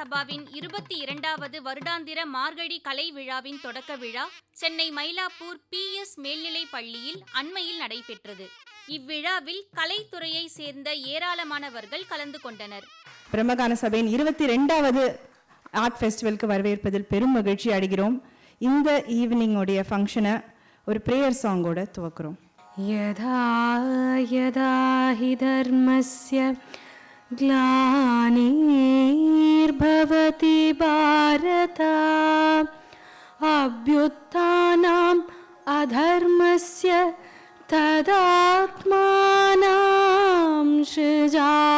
சபாவின் 22வது வருடாந்திர மார்கழி கலை விழாவின் தொடக்க விழா சென்னை மயிலாப்பூர் PS மேல்நிலைப் பள்ளியில் அண்மையில் நடைபெற்றது. இவ்விழாவில் கலைத்துறையை சேர்ந்த ஏராளமானவர்கள் கலந்து கொண்டனர். பிரம்மகான சபையின் 22வது ஆர்ட் ஃபெஸ்டிவலுக்கு வரவேற்பதில் பெரும் மகிழ்ச்சி அடைகிறோம். இந்த ஈவினிங்கோடைய ஃபங்க்ஷனை ஒரு ப்ரேயர் சாங்கோட துவக்கிறோம். யதா யதா ஹி தர்மஸ்ய ग्लानिर्भवति भारत अभ्युत्थानम् अधर्मस्य तदात्मानं सृजाम्य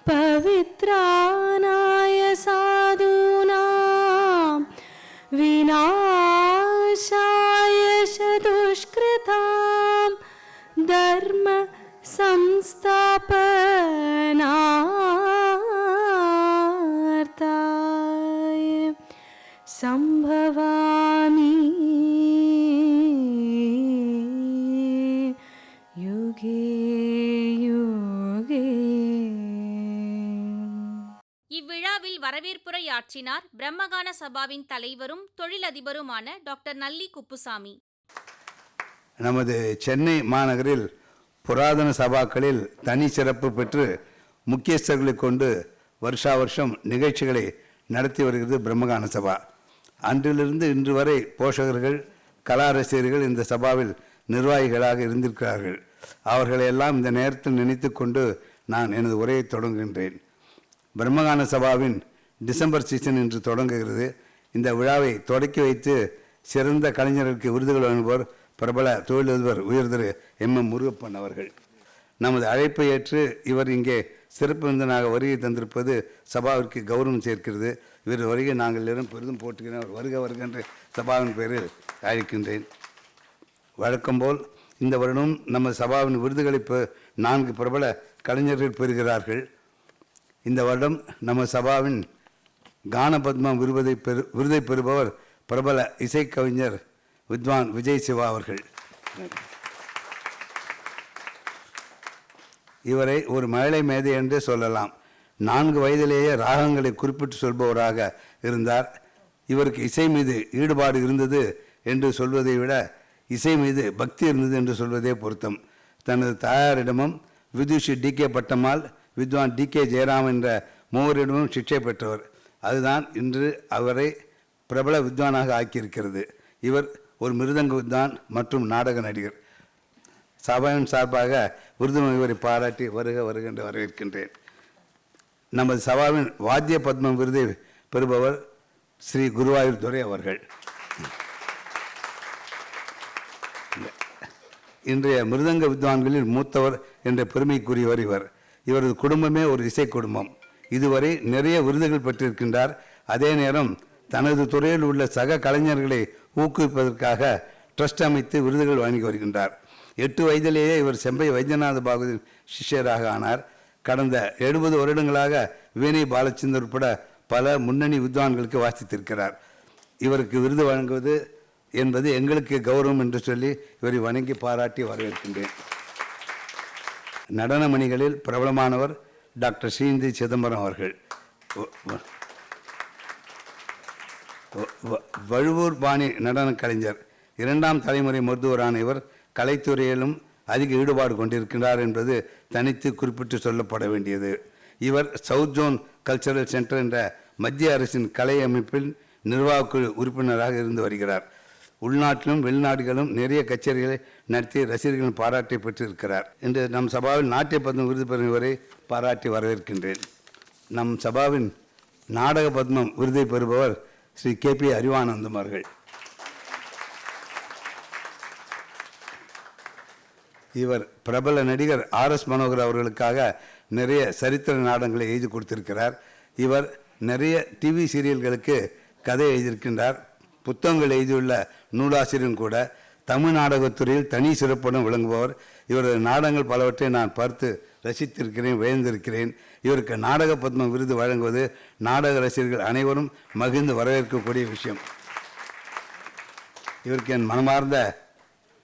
पवित्राणाय साधूनां विनाशाय च दुष्कृतां धर्म संस्थापनार्थाय संभवामि युगे युगे. இவ்விழாவில் வரவேற்புரையாற்றினார் பிரம்மகான சபாவின் தலைவரும் தொழிலதிபருமான டாக்டர் நல்லி குப்புசாமி. நமது சென்னை மாநகரில் புராதன சபாக்களில் தனி சிறப்பு பெற்று முக்கியஸ்தர்களை கொண்டு வருஷா வருஷம் நிகழ்ச்சிகளை நடத்தி வருகிறது பிரம்மகான சபா. அன்றிலிருந்து இன்று வரை போஷகர்கள், கலா ரசிகர்கள் இந்த சபாவில் நிர்வாகிகளாக இருந்திருக்கிறார்கள். அவர்களையெல்லாம் இந்த நேரத்தில் நினைத்து கொண்டு நான் எனது உரையை தொடங்குகின்றேன். பிரம்மகான சபாவின் டிசம்பர் சீசன் இன்று தொடங்குகிறது. இந்த விழாவை தொடக்கி வைத்து சிறந்த கலைஞர்களுக்கு விருதுகள் வழங்குவோர் பிரபல தொழிலதிபர் உயர் திரு MM முருகப்பன் அவர்கள். நமது அழைப்பை ஏற்று இவர் இங்கே சிறப்பு விருந்தினராக வருகை தந்திருப்பது சபாவிற்கு கௌரவம் சேர்க்கிறது. இவர் வருகை நாங்கள் எல்லோரும் பெரிதும் போட்டுக்கிறேன். அவர் வருக வருக என்று சபாவின் பெயரில் அழைக்கின்றேன். வழக்கம்போல் இந்த வருடம் நமது சபாவின் விருதுகளை 4 பிரபல கலைஞர்கள் பெறுகிறார்கள். இந்த வருடம் நமது சபாவின் கான பத்மம் விருதை பெறுபவர் பிரபல இசைக்கவிஞர் வித்வான் விஜய் சிவா அவர்கள். இவரை ஒரு மழலை மேதை என்றே சொல்லலாம். 4 வயதிலேயே ராகங்களை குறிப்பிட்டு சொல்பவராக இருந்தார். இவருக்கு இசை மீது ஈடுபாடு இருந்தது என்று சொல்வதை விட இசை மீது பக்தி இருந்தது என்று சொல்வதே பொருத்தம். தனது தாயாரிடமும் விதுஷி DK பட்டம்மாள், வித்வான் DK ஜெயராம் என்ற மூவரிடமும் சிக்ஷை பெற்றவர். அதுதான் இன்று அவரை பிரபல வித்வானாக ஆக்கியிருக்கிறது. இவர் ஒரு மிருதங்க வித்வான் மற்றும் நாடக நடிகர். சபாவின் சார்பாக விருது இவரை பாராட்டி வருக வருக என்று வரவேற்கின்றேன். நமது சபாவின் வாத்திய பத்மம் விருதை பெறுபவர் ஸ்ரீ குருவாயூர் துரை அவர்கள். இன்றைய மிருதங்க வித்வான்களில் மூத்தவர் என்ற பெருமைக்குரியவர் இவர். இவரது குடும்பமே ஒரு இசை குடும்பம். இதுவரை நிறைய விருதுகள் பெற்றிருக்கின்றார். அதே நேரம் தனது துறையில் உள்ள சக கலைஞர்களை ஊக்குவிப்பதற்காக ட்ரஸ்ட் அமைத்து விருதுகள் வழங்கி வருகின்றார். 8 வயதிலேயே இவர் செம்பை வைத்தியநாத பாகவதின் சிஷ்யராக ஆனார். கடந்த 70 வருடங்களாக வீணை பாலச்சந்தர் உட்பட பல முன்னணி வித்வான்களுக்கு வாசித்திருக்கிறார். இவருக்கு விருது வழங்குவது என்பது எங்களுக்கு கௌரவம் என்று சொல்லி இவரை வணங்கி பாராட்டி வரவேற்கின்றேன். நடனமணிகளில் பிரபலமானவர் டாக்டர் ஸ்ரீநிதி சிதம்பரம் அவர்கள். வழுவூர் பாணி நடன கலைஞர். 2ஆம் தலைமுறை மருத்துவரான இவர் கலைத்துறையிலும் அதிக ஈடுபாடு கொண்டிருக்கிறார் என்பது தனித்து குறிப்பிட்டு சொல்லப்பட வேண்டியது. இவர் சவுத் ஜோன் கல்ச்சரல் சென்டர் என்ற மத்திய அரசின் கலை அமைப்பில் நிர்வாகக்குழு உறுப்பினராக இருந்து வருகிறார். உள்நாட்டிலும் வெளிநாடுகளும் நிறைய கச்சேரிகளை நடத்தி ரசிகர்களின் பாராட்டை பெற்றிருக்கிறார். இன்று நம் சபாவில் நாட்டிய பத்மம் விருது பெறும் இவரை பாராட்டி வரவேற்கின்றேன். நம் சபாவின் நாடக பத்மம் விருதை பெறுபவர் ஸ்ரீ KP அறிவானந்தம் அவர்கள். இவர் பிரபல நடிகர் RS மனோகர் அவர்களுக்காக நிறைய சரித்திர நாடகங்களை எழுதி கொடுத்திருக்கிறார். இவர் நிறைய TV சீரியல்களுக்கு கதை எழுதியிருக்கின்றார். புத்தகங்கள் எழுதியுள்ள நூலாசிரியரும் கூட. தமிழ் நாடகத்துறையில் தனி சிறப்புடன் விளங்குபவர். இவரது நாடகங்கள் பலவற்றை நான் பார்த்து ரசித்திருக்கிறேன், வியந்திருக்கிறேன். இவருக்கு நாடக பத்ம விருது வழங்குவது நாடக ரசிகர்கள் அனைவரும் மகிழ்ந்து வரவேற்கக்கூடிய விஷயம். இவருக்கு என் மனமார்ந்த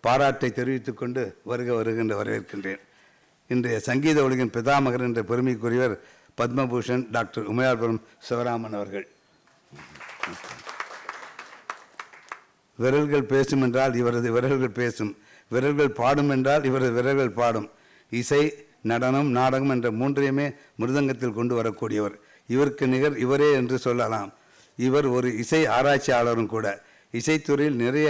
பாராட்டை தெரிவித்துக் கொண்டு வருகின்ற வரவேற்கின்றேன். இன்றைய சங்கீத உலகின் பிதாமகர் என்ற பெருமைக்குரியவர் பத்மபூஷன் டாக்டர் உமையாள்புரம் சிவராமன் அவர்கள். விரல்கள் பேசும் என்றால் இவரது விரல்கள் பேசும், விரல்கள் பாடும் என்றால் இவரது விரல்கள் பாடும். இசை, நடனம், நாடகம் என்ற மூன்றையுமே மிருதங்கத்தில் கொண்டு வரக்கூடியவர். இவருக்கு நிகர் இவரே என்று சொல்லலாம். இவர் ஒரு இசை ஆராய்ச்சியாளரும் கூட. இசைத்துறையில் நிறைய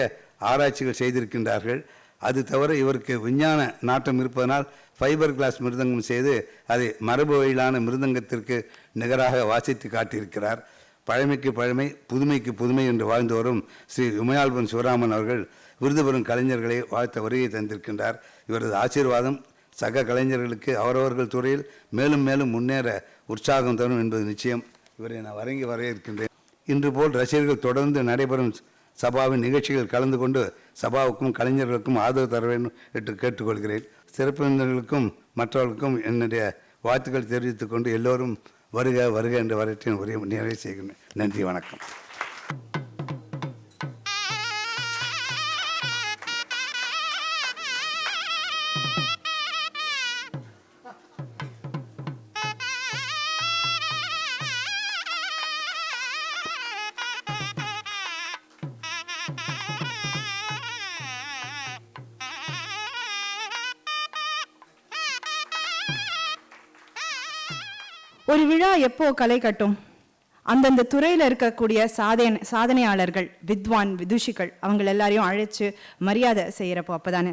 ஆராய்ச்சிகள் செய்திருக்கின்றார்கள். அது தவிர இவருக்கு விஞ்ஞான நாட்டம் இருப்பதனால் ஃபைபர் கிளாஸ் மிருதங்கம் செய்து அதை மரபு வழியிலான மிருதங்கத்திற்கு நிகராக வாசித்து காட்டியிருக்கிறார். பழமைக்கு பழமை, புதுமைக்கு புதுமை என்று வாழ்ந்து வரும் ஸ்ரீ உமையாள்புரம் சிவராமன் அவர்கள் விருது பெறும் கலைஞர்களை வாழ்த்த வருகை தந்திருக்கின்றார். இவரது ஆசீர்வாதம் சக கலைஞர்களுக்கு அவரவர்கள் துறையில் மேலும் மேலும் முன்னேற உற்சாகம் தரும் என்பது நிச்சயம். இவரை நான் வழங்கி வரவேற்கின்றேன். இன்று போல் ரசிகர்கள் தொடர்ந்து நடைபெறும் சபாவின் நிகழ்ச்சிகள் கலந்து கொண்டு சபாவுக்கும் கலைஞர்களுக்கும் ஆதரவு தர வேண்டும் என்று கேட்டுக்கொள்கிறேன். சிறப்பு விருந்தினர்களுக்கும் மற்றவர்களுக்கும் என்னுடைய வாழ்த்துக்கள் தெரிவித்துக் கொண்டு எல்லோரும் வருக வருக என்ற வரட்டின் உரையை நிறைவு செய்கிறேன். நன்றி, வணக்கம். ஒரு விழா எப்போ களை கட்டும்? அந்தந்த துறையில் இருக்கக்கூடிய சாதனையாளர்கள், வித்வான், விதுஷிகள் அவங்க எல்லாரையும் அழைச்சு மரியாதை செய்கிறப்போ அப்போதானே.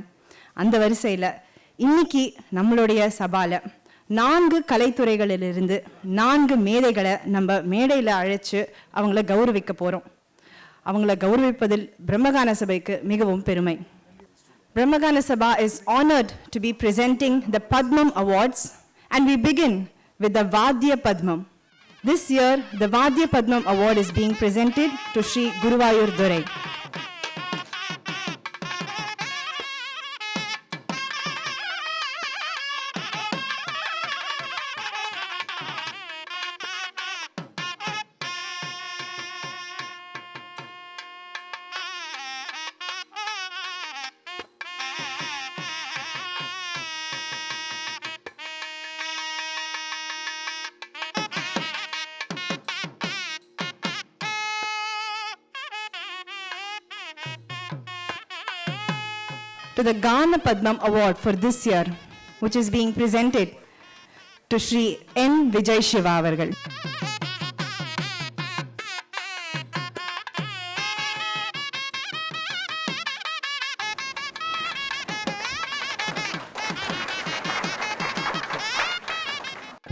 அந்த வரிசையில் இன்னைக்கு நம்மளுடைய சபால 4 கலைத்துறைகளிலிருந்து 4 மேதைகளை நம்ம மேடையில் அழைச்சு அவங்கள கௌரவிக்க போகிறோம். அவங்கள கௌரவிப்பதில் பிரம்மகான சபைக்கு மிகவும் பெருமை. பிரம்மகான சபா is honored to be presenting the Padmam Awards, and we begin with the Vadya Padmam. This year, the Vadya Padmam Award is being presented to Sri Guruvayur Durai. To the Gana Padmam Award for this year, which is being presented to Sri N. Vijay Shiva avargal.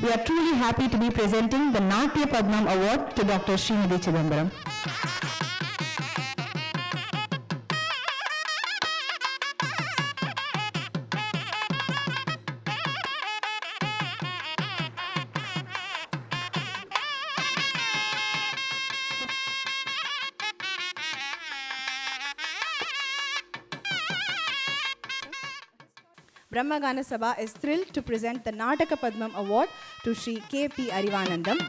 We are truly happy to be presenting the Natya Padmam Award to Dr. Srimati Chidambaram. Brahmagana Sabha is thrilled to present the Nataka Padmam Award to Sri K.P. Arivanandam.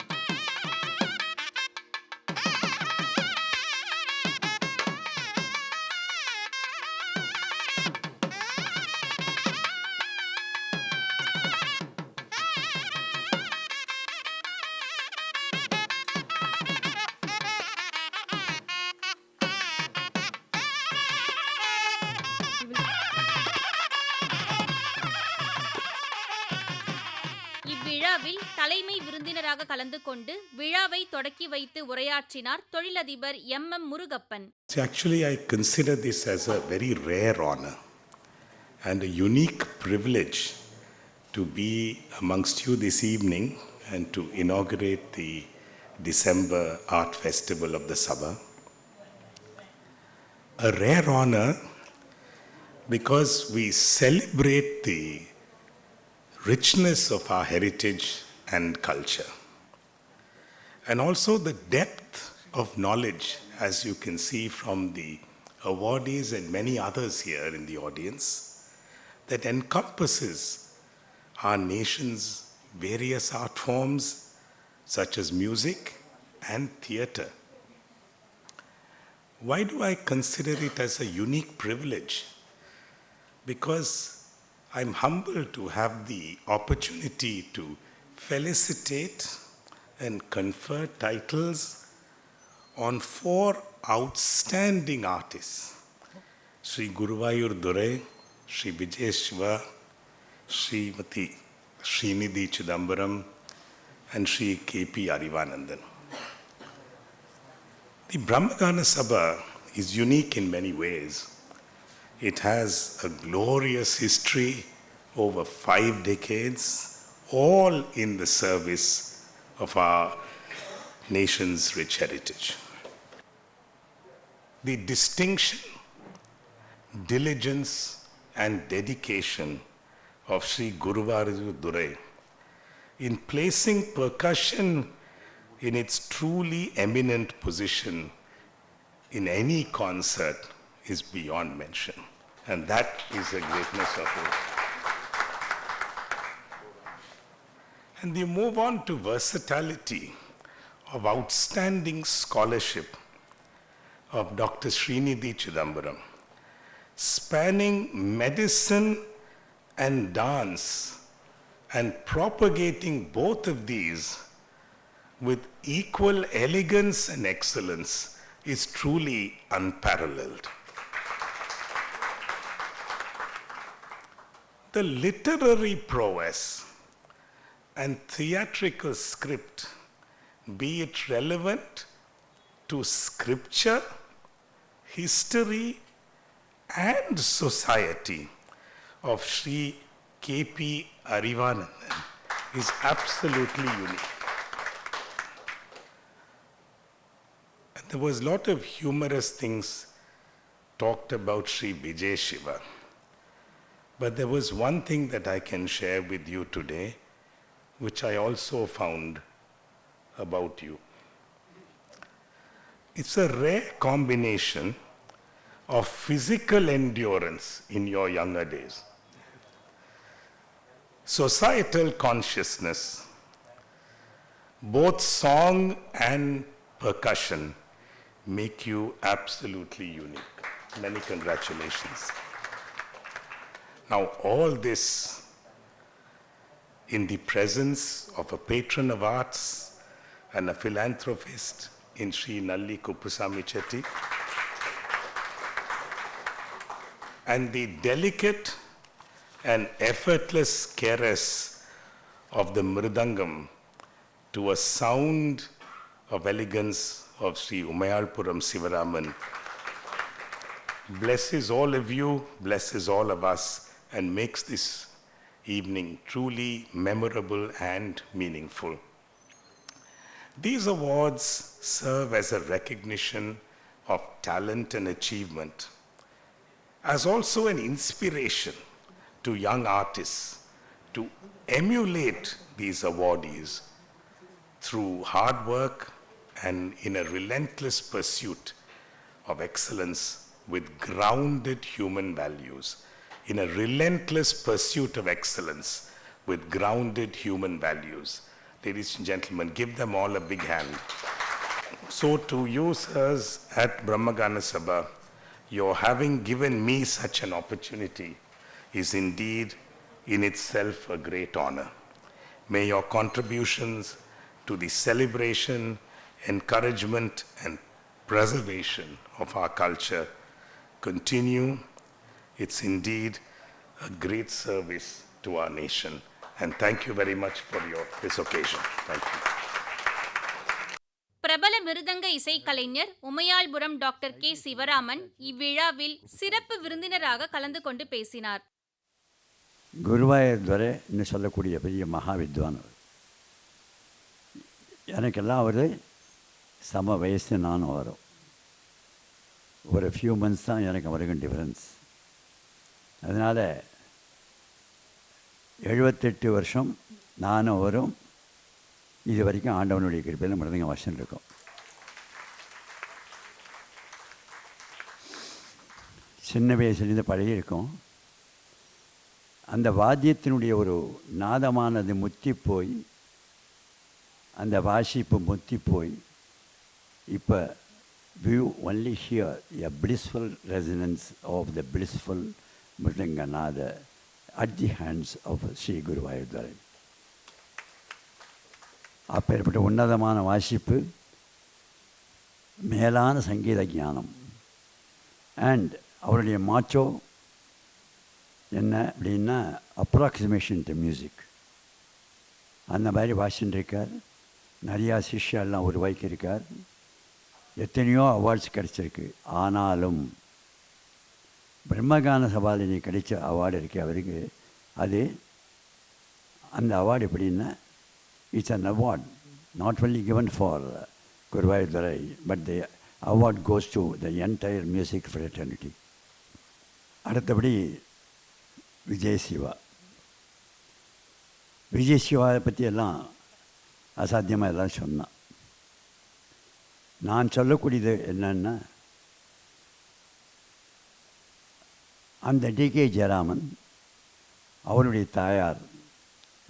இவ்விழாவில் தலைமை விருந்தினராக கலந்து கொண்டு விழாவை தொடக்கி வைத்து உரையாற்றினார் தொழிலதிபர் எம்.எம். Murugappan. Actually, I consider this as a very rare honor and a unique privilege to be amongst you this evening and to inaugurate the December Art Festival of the Sabha. A rare honor because we celebrate the richness of our heritage and culture, and also the depth of knowledge, as you can see from the awardees and many others here in the audience, that encompasses our nation's various art forms such as music and theatre. Why do I consider it as a unique privilege? Because I'm humbled to have the opportunity to felicitate and confer titles on 4 outstanding artists: Sri Guruvayur Durai, Sri Vijay Shiva, Srimati Srinidhi Chidambaram, and Sri K.P. Arivanandan. The Brahmagana Sabha is unique in many ways. It has a glorious history over 5 decades, all in the service of our nation's rich heritage. The distinction, diligence, and dedication of Sri Guruvayur Durai in placing percussion in its truly eminent position in any concert is beyond mention. And that is the greatness of it. And you move on to versatility of outstanding scholarship of Dr. Srinidhi Chidambaram, spanning medicine and dance and propagating both of these with equal elegance and excellence is truly unparalleled. The literary prowess and theatrical script, be it relevant to scripture, history, and society, of Sri K.P. Arivanandan is absolutely unique. And there was a lot of humorous things talked about Sri Vijay Shiva. But there was one thing that I can share with you today, which I also found about you. It's a rare combination of physical endurance in your younger days, societal consciousness, both song and percussion make you absolutely unique. Many congratulations. Now, all this in the presence of a patron of arts and a philanthropist in Sri Nalli Kuppusamy Chetty, and the delicate and effortless caress of the mridangam to a sound of elegance of Sri Umayalpuram Sivaraman, blesses all of you, blesses all of us, and makes this evening truly memorable and meaningful. These awards serve as a recognition of talent and achievement, as also an inspiration to young artists to emulate these awardees through hard work and in a relentless pursuit of excellence with grounded human values. In a relentless pursuit of excellence with grounded human values. Ladies and gentlemen, give them all a big hand. So to you, sirs, at Brahmagana Sabha, your having given me such an opportunity is indeed in itself a great honor. May your contributions to the celebration, encouragement, and preservation of our culture continue. It's indeed a great service to our nation. And thank you very much for this occasion. Thank you. பிரபல மிருதங்க இசைக்கலைஞர் Umayalpuram doctor K Sivaraman இவ்விழாவில் சிறப்பு விருந்தினராக கலந்து கொண்டு பேசினார். குருவாயூர் துரை இன்னும் சொல்லக்கூடிய பெரிய மகா வித்வான். எனக்கெல்லாம் அவர் சம வயசு நானும் வரும். ஒரு ஃபியூ மந்த்ஸ் தான் எனக்கு அவருக்கும் டிஃப்ரென்ஸ். அதனால் 78 வருஷம் நானும் வரும் இது வரைக்கும் ஆண்டவனுடைய கிருபையில் மிருதங்க வாசன் இருக்கும். சின்ன வயசுலேருந்து பழகியிருக்கோம். அந்த வாத்தியத்தினுடைய ஒரு நாதமானது முத்தி போய் அந்த வாசிப்பு முத்தி போய் இப்போ we only hear a blissful resonance of the blissful Mridanga Nada at the hands of Sri Guruvayudurai. அப்பேற்பட்ட உன்னதமான வாசிப்பு, மேலான சங்கீத ஞானம். அண்ட் அவருடைய மாச்சோ என்ன அப்படின்னா அப்ராக்சிமேஷன் டு மியூசிக். அந்த மாதிரி வாசிச்சுட்டு இருக்கார். நிறையா சிஷ்யெல்லாம் உருவாக்கியிருக்கார். எத்தனையோ அவார்ட்ஸ் கிடச்சிருக்கு. ஆனாலும் பிரம்மகான சபாலினி கிடைச்ச அவார்டு இருக்குது அவருக்கு. அது அந்த அவார்டு எப்படின்னா it's an award not only given for Guruvayur Durai, but the award goes to the entire music fraternity. அடுத்தபடி விஜய் சிவா. விஜய் சிவாவை பற்றி எல்லாம் அசாத்தியமாக எல்லாம் சொன்னான். நான் சொல்லக்கூடியது என்னன்னா, அந்த டிகே ஜெயராமன், அவருடைய தாயார்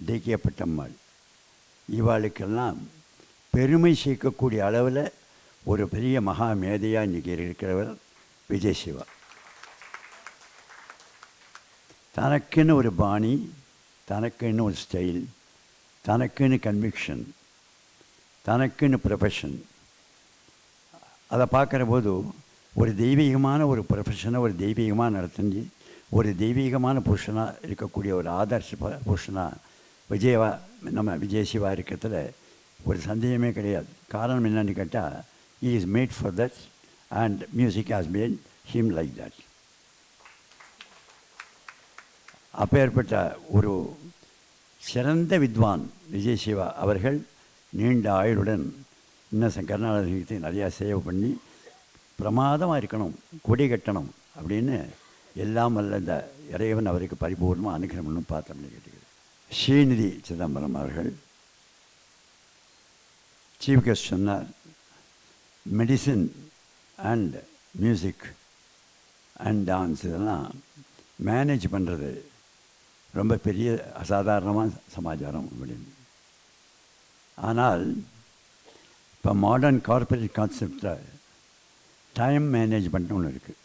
டிகே பட்டம்மாள், இவாளுக்கெல்லாம் பெருமை சேர்க்கக்கூடிய அளவில் ஒரு பெரிய மகா மேதையாக இன்றைக்கி இருக்கிறவர் விஜய் சிவா. தனக்குன்னு ஒரு பாணி, தனக்குன்னு ஒரு ஸ்டைல், தனக்குன்னு கன்விக்ஷன், தனக்குன்னு ப்ரொஃபஷன். அதை பார்க்குற போது ஒரு தெய்வீகமான ஒரு ப்ரொஃபஷனை ஒரு தெய்வீகமாக நடத்தி ஒரு தெய்வீகமான புருஷனாக இருக்கக்கூடிய ஒரு ஆதர்ஷ புருஷனாக நம்ம விஜய் சிவா இருக்கிறதுல ஒரு சந்தேகமே கிடையாது. காரணம் என்னன்னு கேட்டால், he is made for that and music has made him like that. அப்பேற்பட்ட ஒரு சிறந்த வித்வான் விஜய் சிவா அவர்கள் நீண்ட ஆயுளுடன் இன்னும் கர்நாடக சங்கீதத்தை நிறையா சேவை பண்ணி பிரமாதமாக இருக்கணும், கொடி கட்டணும் அப்படின்னு எல்லாம் வல்ல இந்த இறைவன் அவருக்கு பரிபூர்ணமாக அனுகிரகம்னு பார்த்தோம்னு கேட்டுக்கிறேன். ஸ்ரீநிதி சிதம்பரம் அவர்கள் சீஃப் கெஸ்ட் சொன்னார், medicine and music and dance இதெல்லாம் மேனேஜ் பண்ணுறது ரொம்ப பெரிய அசாதாரணமான சமாச்சாரம் அப்படின்னு. ஆனால் இப்போ மாடர்ன் கார்ப்பரேட் கான்செப்டில் டைம் மேனேஜ்மெண்ட்னு ஒன்று இருக்குது.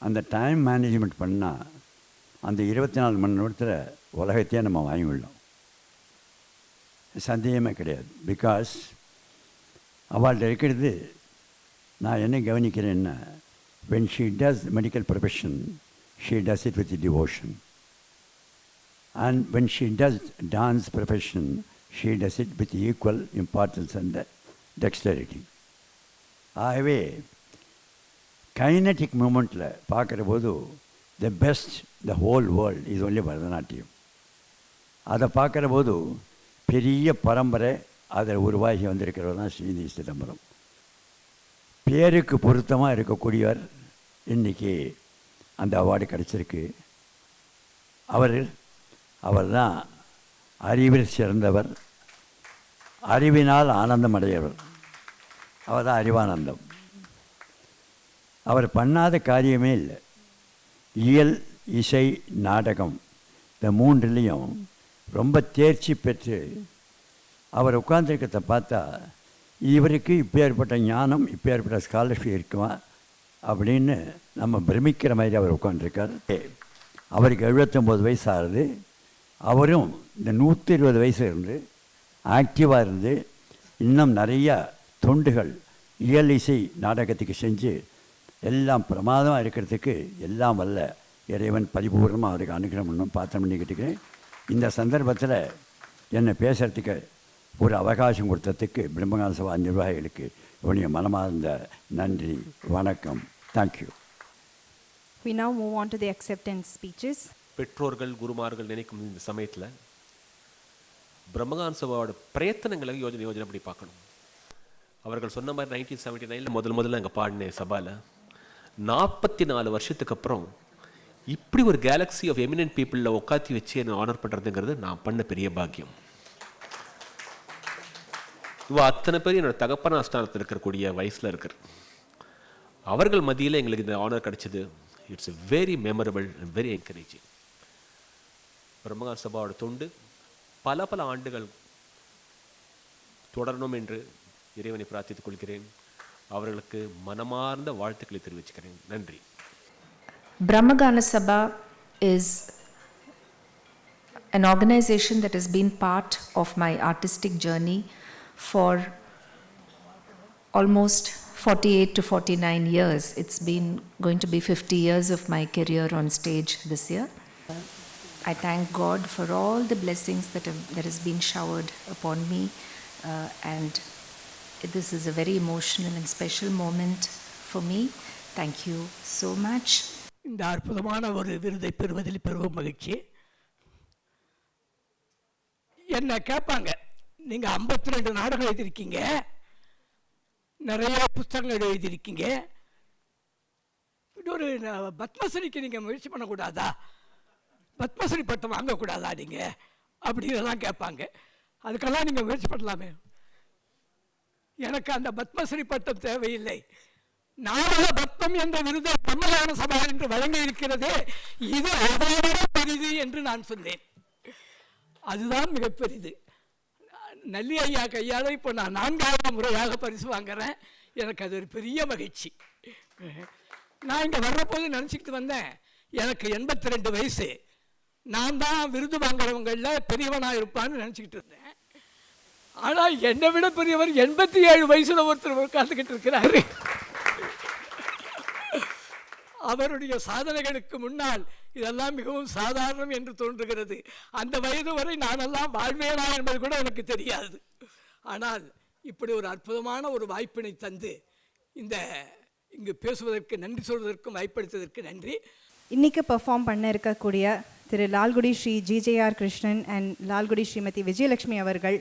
அந்த டைம் மேனேஜ்மெண்ட் பண்ணால் அந்த 24 மணி நேரத்தில் உலகத்தையே நம்ம வாங்கிவிடலாம், சந்தேகமே கிடையாது. பிகாஸ் அவள்கிட்ட இருக்கிறது நான் என்ன கவனிக்கிறேன்னா, when she does medical profession, she does it with devotion. And when she does dance profession, she does it with equal importance and dexterity. ஆகவே கைனட்டிக் மூமெண்ட்டில் பார்க்குற போது the best the whole world is only Bharatanatyam. அதை பார்க்குற போது பெரிய பரம்பரை அதில் உருவாகி வந்திருக்கிறவர் தான் ஸ்ரீநிதி சிதம்பரம். பேருக்கு பொருத்தமாக இருக்கக்கூடியவர். இன்றைக்கி அந்த அவார்டு கிடச்சிருக்கு. அவர் தான் அறிவில் சிறந்தவர், அறிவினால் ஆனந்தம் அடையவர். அவர் தான் அறிவானந்தம். அவர் பண்ணாத காரியமே இல்லை. இயல், இசை, நாடகம் இந்த மூன்றுலேயும் ரொம்ப தேர்ச்சி பெற்று அவர் உட்கார்ந்துருக்கிறத பார்த்தா இவருக்கு இப்போ ஏற்பட்ட ஞானம், இப்போ ஏற்பட்ட ஸ்காலர்ஷிப் இருக்குமா அப்படின்னு நம்ம பிரமிக்கிற மாதிரி அவர் உட்காந்துருக்கார். அவருக்கு 79 வயசு ஆகுது. அவரும் இந்த 120 வயசு இருந்து ஆக்டிவாக இருந்து இன்னும் நிறையா தொண்டுகள் இயல், இசை, நாடகத்துக்கு செஞ்சு எல்லாம் பிரமாதமாக இருக்கிறதுக்கு எல்லாம் வல்ல இறைவன் பரிபூர்ணமாக அவருக்கு அனுகிரகம் பண்ணணும் பார்த்தோம் பண்ணிக்கிட்டுக்கிறேன். இந்த சந்தர்ப்பத்தில் என்னை பேசுகிறதுக்கு ஒரு அவகாசம் கொடுத்ததுக்கு பிரம்மகான சபா நிர்வாகிகளுக்கு என்னுடைய மனமார்ந்த நன்றி, வணக்கம். Thank you. We now move on to the acceptance speeches. பெற்றோர்கள், குருமார்கள் நினைக்கும் இந்த சமயத்தில் பிரம்மகான சபாவோட பிரயத்தனங்களை யோஜனை அப்படி பார்க்கணும். அவர்கள் சொன்ன மாதிரி 1979 முதல்ல அங்கே பாடின சபாவில் 44 வருஷத்துக்கு அப்புறம் இப்படி ஒரு கேலக்ஸி ஆஃப் எமினன்ட் பீப்புளில் உட்காத்தி வச்சு என்னை ஆனர் பண்ணுறதுங்கிறது நான் பண்ண பெரிய பாக்கியம். அத்தனை பேர் என்னோட தகப்பன ஆஸ்தானத்தில் இருக்கக்கூடிய வயசில் இருக்கிற அவர்கள் மத்தியில் எங்களுக்கு இந்த ஆனர் கிடைச்சது. It's very memorable and very encouraging. Brahma Gana சபாவோட தொண்டு பல ஆண்டுகள் தொடரணும் என்று இறைவனை பிரார்த்தித்துக் கொள்கிறேன். அவர்களுக்கு மனமார்ந்த வாழ்த்துக்களை தெரிவிச்சுக்கிறேன். நன்றி. Brahmagana Sabha is an organization that has been part of my artistic journey for almost 48 to 49 years. It's been going to be 50 years of my career on stage this year. I thank God for all the blessings that has been showered upon me, and this is a very emotional and special moment for me. Thank you so much. இந்த அற்புதமான ஒரு விருதை பெறுவதில் பெரும் மகிழ்ச்சி. என்ன கேட்பாங்க, நீங்க 52 நாடகம் எழுதியிருக்கீங்க, நிறைய புத்தகங்கள் எழுதியிருக்கீங்க, ஒரு பத்மஸ்ரீக்கு நீங்க முயற்சி பண்ணக்கூடாதா, பத்மஸ்ரீ பட்டம் வாங்கக்கூடாதா நீங்க அப்படின்லாம் கேட்பாங்க. அதுக்கெல்லாம் நீங்க முயற்சி பண்ணலாமே. எனக்கு அந்த பத்மஸ்ரீ பட்டம் தேவையில்லை. நாடக பத்மம் என்ற விருதை பிரம்மஞான சபா என்று வழங்கி இருக்கிறதே, இது அதைவிட பெரிது என்று நான் சொன்னேன். அதுதான் மிக பெரிது. நல்லி ஐயா கையால் இப்போ நான் 4வது முறையாக பரிசு வாங்குறேன். எனக்கு அது ஒரு பெரிய மகிழ்ச்சி. நான் இங்கே வர்றபோது நினச்சிக்கிட்டு வந்தேன், எனக்கு 82 வயசு, நான் தான் விருது வாங்குறவங்களில் பெரியவனாக இருப்பான்னு நினச்சிக்கிட்டு இருந்தேன். ஆனால் என்னை விட பெரியவர் 87 வயசில் ஒருத்தர் உட்காந்துக்கிட்டு இருக்கிறாரு. அவருடைய சாதனைகளுக்கு முன்னால் இதெல்லாம் மிகவும் சாதாரணம் என்று தோன்றுகிறது. அந்த வயது வரை நானெல்லாம் வாழ்வேனா என்பது கூட எனக்கு தெரியாது. ஆனால் இப்படி ஒரு அற்புதமான ஒரு வாய்ப்பினை தந்து இங்கு பேசுவதற்கு, நன்றி சொல்வதற்கும் வாய்ப்பளித்ததற்கு நன்றி. இன்னைக்கு பெர்ஃபார்ம் பண்ண இருக்கக்கூடிய திரு லால்குடி ஸ்ரீ ஜிஜேஆர் கிருஷ்ணன் அண்ட் லால்குடி ஸ்ரீமதி விஜயலட்சுமி அவர்கள்